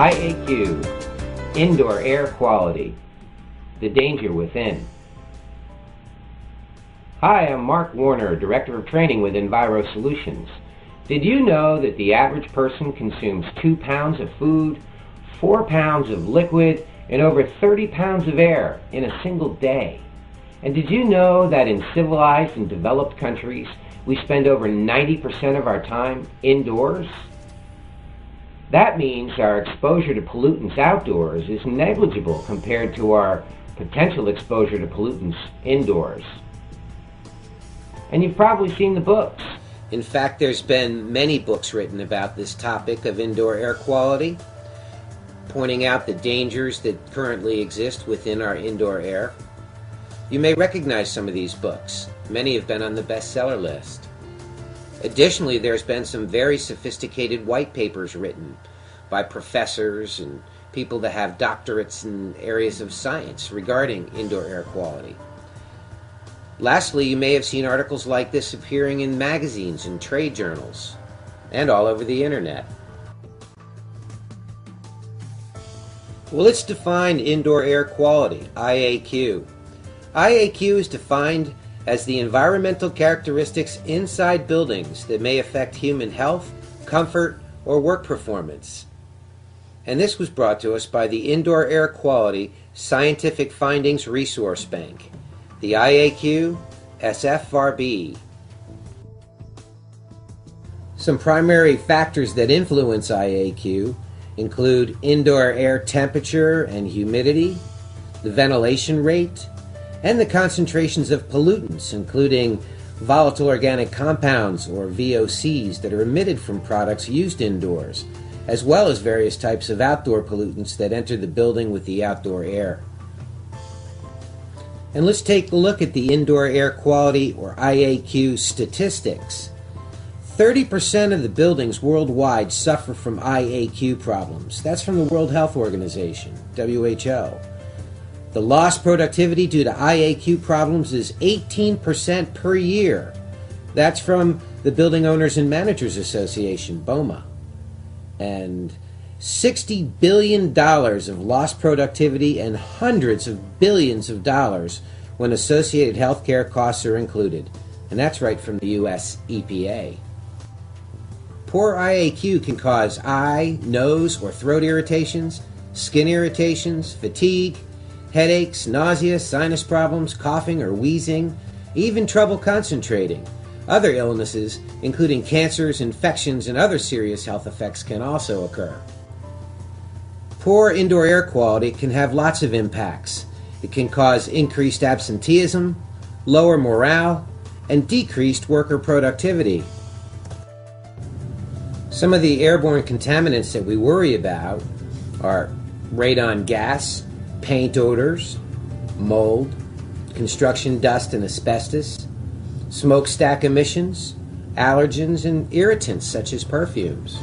IAQ, Indoor Air Quality, the Danger Within. Hi, I'm Mark Warner, Director of Training with Enviro Solutions. Did you know that the average person consumes 2 pounds of food, 4 pounds of liquid, and over 30 pounds of air in a single day? And did you know that in civilized and developed countries, we spend over 90% of our time indoors? That means our exposure to pollutants outdoors is negligible compared to our potential exposure to pollutants indoors. And you've probably seen the books. In fact, there's been many books written about this topic of indoor air quality, pointing out the dangers that currently exist within our indoor air. You may recognize some of these books. Many have been on the bestseller list. Additionally, there's been some very sophisticated white papers written by professors and people that have doctorates in areas of science regarding indoor air quality. Lastly, you may have seen articles like this appearing in magazines and trade journals, and all over the internet. Well, let's define indoor air quality, IAQ. IAQ is defined as the environmental characteristics inside buildings that may affect human health, comfort, or work performance. And this was brought to us by the Indoor Air Quality Scientific Findings Resource Bank, the IAQ SFRB. Some primary factors that influence IAQ include indoor air temperature and humidity, the ventilation rate, and the concentrations of pollutants, including volatile organic compounds, or VOCs, that are emitted from products used indoors, as well as various types of outdoor pollutants that enter the building with the outdoor air. And let's take a look at the indoor air quality, or IAQ, statistics. 30% of the buildings worldwide suffer from IAQ problems. That's from the World Health Organization, WHO. The lost productivity due to IAQ problems is 18% per year. That's from the Building Owners and Managers Association, BOMA. And $60 billion of lost productivity and hundreds of billions of dollars when associated healthcare costs are included. And that's right from the US EPA. Poor IAQ can cause eye, nose, or throat irritations, skin irritations, fatigue, headaches, nausea, sinus problems, coughing or wheezing, even trouble concentrating. Other illnesses, including cancers, infections, and other serious health effects, can also occur. Poor indoor air quality can have lots of impacts. It can cause increased absenteeism, lower morale, and decreased worker productivity. Some of the airborne contaminants that we worry about are radon gas, paint odors, mold, construction dust and asbestos, smokestack emissions, allergens, and irritants such as perfumes.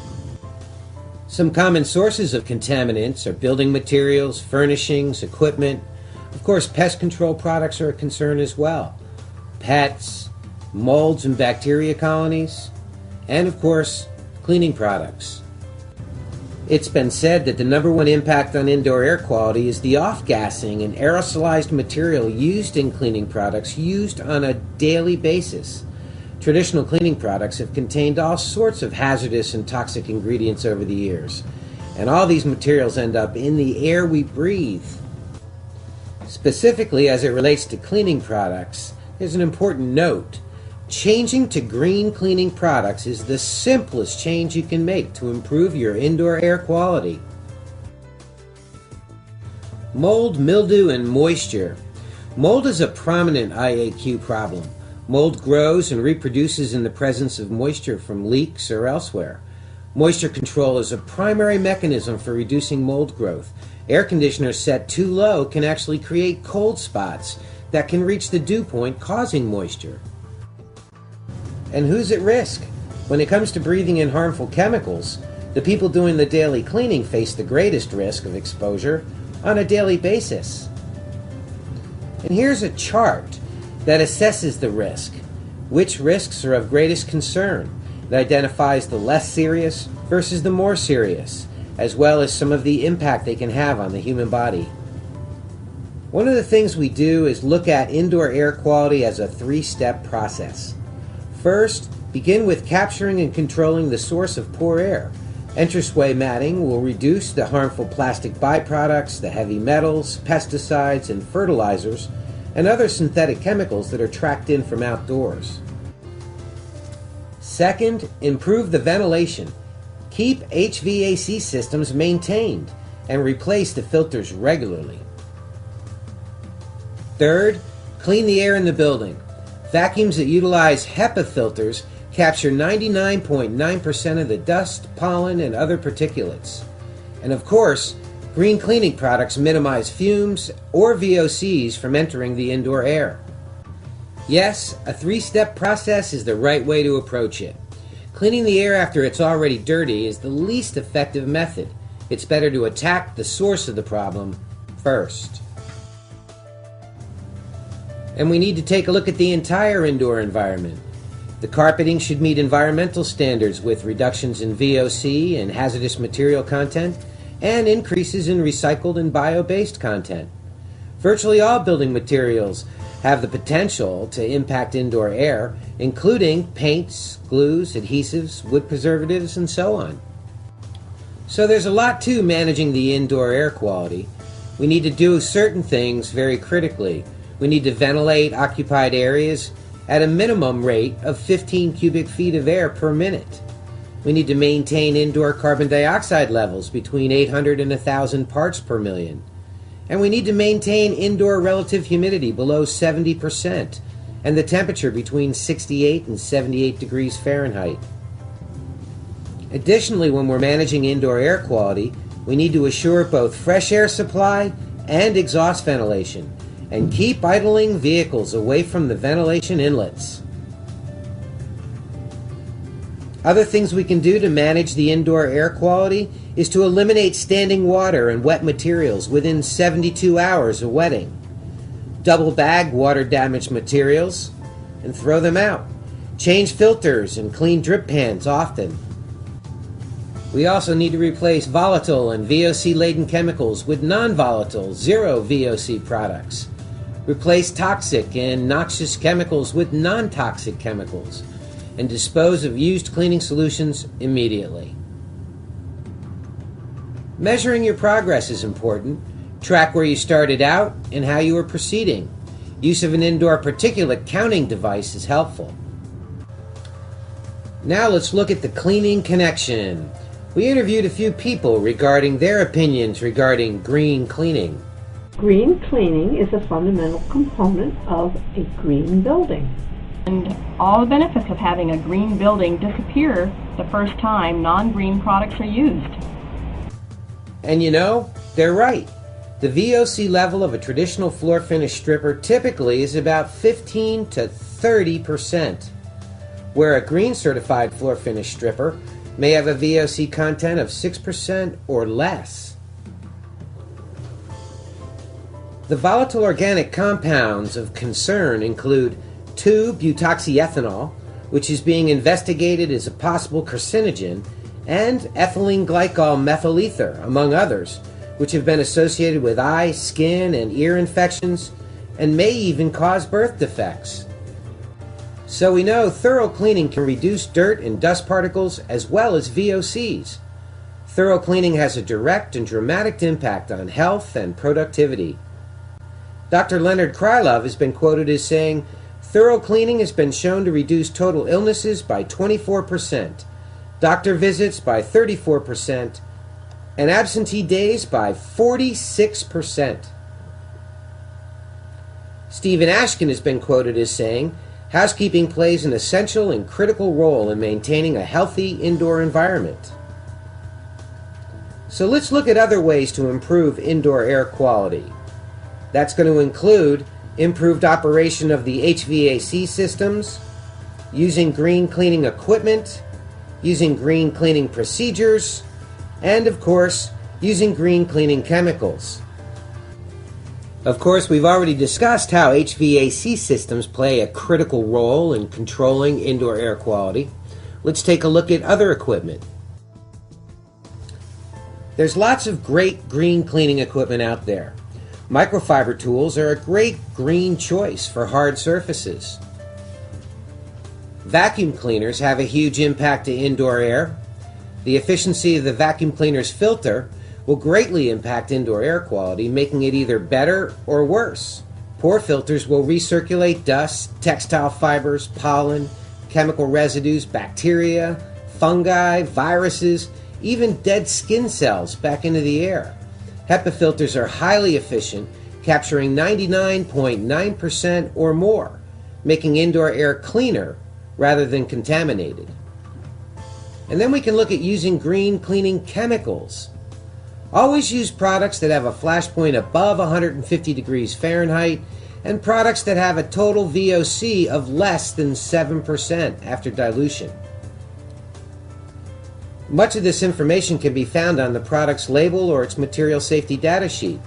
Some common sources of contaminants are building materials, furnishings, equipment. Of course, pest control products are a concern as well. Pets, molds and bacteria colonies, and of course, cleaning products. It's been said that the number one impact on indoor air quality is the off-gassing and aerosolized material used in cleaning products used on a daily basis. Traditional cleaning products have contained all sorts of hazardous and toxic ingredients over the years, and all these materials end up in the air we breathe. Specifically, as it relates to cleaning products, there's an important note. Changing to green cleaning products is the simplest change you can make to improve your indoor air quality. Mold, mildew, and moisture. Mold is a prominent IAQ problem. Mold grows and reproduces in the presence of moisture from leaks or elsewhere. Moisture control is a primary mechanism for reducing mold growth. Air conditioners set too low can actually create cold spots that can reach the dew point, causing moisture. And who's at risk? When it comes to breathing in harmful chemicals, the people doing the daily cleaning face the greatest risk of exposure on a daily basis. And here's a chart that assesses the risk, which risks are of greatest concern. It identifies the less serious versus the more serious. as well as some of the impact they can have on the human body. One of the things we do is look at indoor air quality as a three-step process. First, begin with capturing and controlling the source of poor air. Entranceway matting will reduce the harmful plastic byproducts, the heavy metals, pesticides, and fertilizers, and other synthetic chemicals that are tracked in from outdoors. Second, improve the ventilation. Keep HVAC systems maintained and replace the filters regularly. Third, clean the air in the building. Vacuums that utilize HEPA filters capture 99.9% of the dust, pollen, and other particulates. And of course, green cleaning products minimize fumes or VOCs from entering the indoor air. Yes, a three-step process is the right way to approach it. Cleaning the air after it's already dirty is the least effective method. It's better to attack the source of the problem first. And we need to take a look at the entire indoor environment. The carpeting should meet environmental standards with reductions in VOC and hazardous material content and increases in recycled and bio-based content. Virtually all building materials have the potential to impact indoor air, including paints, glues, adhesives, wood preservatives, and so on. So there's a lot to managing the indoor air quality. We need to do certain things very critically. We need to ventilate occupied areas at a minimum rate of 15 cubic feet of air per minute. We need to maintain indoor carbon dioxide levels between 800 and 1,000 parts per million. And we need to maintain indoor relative humidity below 70% and the temperature between 68 and 78 degrees Fahrenheit. Additionally, when we're managing indoor air quality, we need to assure both fresh air supply and exhaust ventilation, and keep idling vehicles away from the ventilation inlets. Other things we can do to manage the indoor air quality is to eliminate standing water and wet materials within 72 hours of wetting. Double bag water-damaged materials and throw them out. Change filters and clean drip pans often. We also need to replace volatile and VOC-laden chemicals with non-volatile, zero VOC products. Replace toxic and noxious chemicals with non-toxic chemicals, and dispose of used cleaning solutions immediately. Measuring your progress is important. Track where you started out and how you are proceeding. Use of an indoor particulate counting device is helpful. Now let's look at the cleaning connection. We interviewed a few people regarding their opinions regarding green cleaning. Green cleaning is a fundamental component of a green building. And all the benefits of having a green building disappear the first time non-green products are used. And you know, they're right. The VOC level of a traditional floor finish stripper typically is about 15 to 30%, where a green certified floor finish stripper may have a VOC content of 6% or less. The volatile organic compounds of concern include 2-butoxyethanol, which is being investigated as a possible carcinogen, and ethylene glycol methyl ether, among others, which have been associated with eye, skin, and ear infections, and may even cause birth defects. So we know thorough cleaning can reduce dirt and dust particles as well as VOCs. Thorough cleaning has a direct and dramatic impact on health and productivity. Dr. Leonard Krylov has been quoted as saying, "Thorough cleaning has been shown to reduce total illnesses by 24%, doctor visits by 34%, and absentee days by 46%. Stephen Ashkin has been quoted as saying, "Housekeeping plays an essential and critical role in maintaining a healthy indoor environment." So let's look at other ways to improve indoor air quality. That's going to include improved operation of the HVAC systems, using green cleaning equipment, using green cleaning procedures, and of course, using green cleaning chemicals. Of course, we've already discussed how HVAC systems play a critical role in controlling indoor air quality. Let's take a look at other equipment. There's lots of great green cleaning equipment out there. Microfiber tools are a great green choice for hard surfaces. Vacuum cleaners have a huge impact to indoor air. The efficiency of the vacuum cleaner's filter will greatly impact indoor air quality, making it either better or worse. Poor filters will recirculate dust, textile fibers, pollen, chemical residues, bacteria, fungi, viruses, even dead skin cells back into the air. HEPA filters are highly efficient, capturing 99.9% or more, making indoor air cleaner rather than contaminated. And then we can look at using green cleaning chemicals. Always use products that have a flash point above 150 degrees Fahrenheit and products that have a total VOC of less than 7% after dilution. Much of this information can be found on the product's label or its material safety data sheet.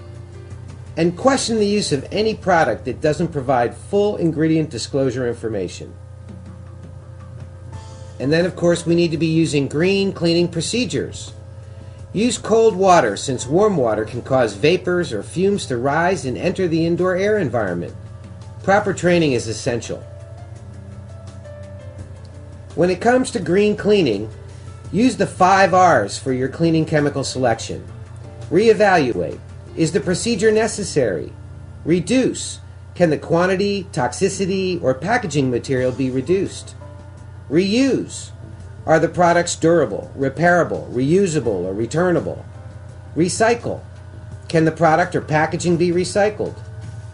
And question the use of any product that doesn't provide full ingredient disclosure information. And then, of course, we need to be using green cleaning procedures. Use cold water, since warm water can cause vapors or fumes to rise and enter the indoor air environment. Proper training is essential. When it comes to green cleaning, use the 5 R's for your cleaning chemical selection. Reevaluate. Is the procedure necessary? Reduce. Can the quantity, toxicity, or packaging material be reduced? Reuse. Are the products durable, repairable, reusable, or returnable? Recycle. Can the product or packaging be recycled?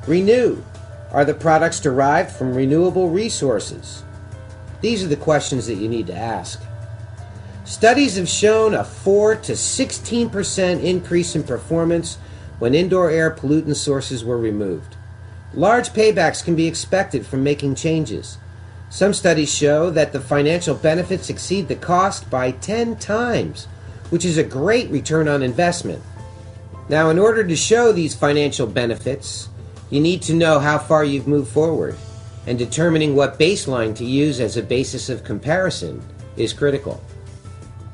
Renew. Are the products derived from renewable resources? These are the questions that you need to ask. Studies have shown a 4 to 16% increase in performance when indoor air pollutant sources were removed. Large paybacks can be expected from making changes. Some studies show that the financial benefits exceed the cost by 10 times, which is a great return on investment. Now, in order to show these financial benefits, you need to know how far you've moved forward, and determining what baseline to use as a basis of comparison is critical.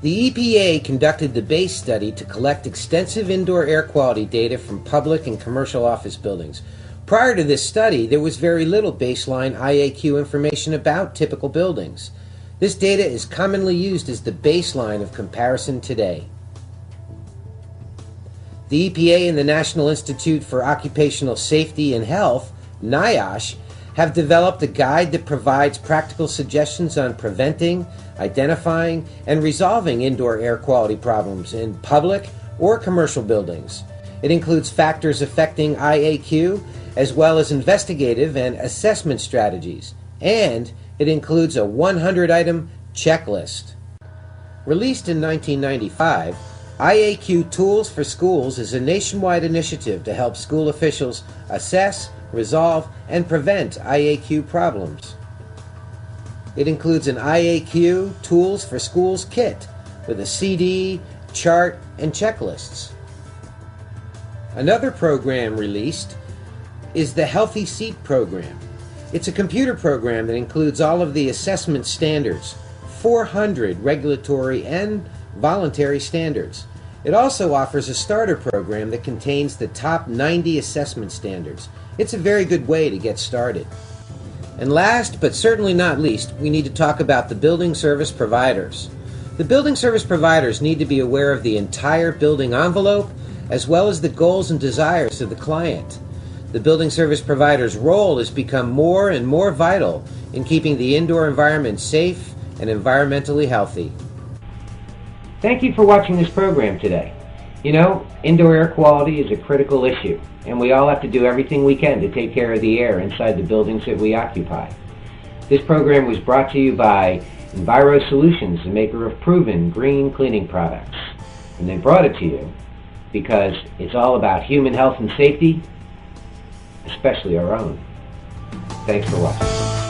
The EPA conducted the BASE study to collect extensive indoor air quality data from public and commercial office buildings. Prior to this study, there was very little baseline IAQ information about typical buildings. This data is commonly used as the baseline of comparison today. The EPA and the National Institute for Occupational Safety and Health, NIOSH, have developed a guide that provides practical suggestions on preventing, identifying, and resolving indoor air quality problems in public or commercial buildings. It includes factors affecting IAQ, as well as investigative and assessment strategies, and it includes a 100-item checklist. Released in 1995, IAQ Tools for Schools is a nationwide initiative to help school officials assess, resolve, and prevent IAQ problems. It includes an IAQ Tools for Schools kit with a CD, chart, and checklists. Another program released is the Healthy Seat program. It's a computer program that includes all of the assessment standards, 400 regulatory and voluntary standards. It also offers a starter program that contains the top 90 assessment standards. It's a very good way to get started. And last, but certainly not least, we need to talk about the building service providers. The building service providers need to be aware of the entire building envelope, as well as the goals and desires of the client. The building service provider's role has become more and more vital in keeping the indoor environment safe and environmentally healthy. Thank you for watching this program today. You know, indoor air quality is a critical issue, and we all have to do everything we can to take care of the air inside the buildings that we occupy. This program was brought to you by Enviro Solutions, the maker of proven green cleaning products. And they brought it to you because it's all about human health and safety, especially our own. Thanks for watching.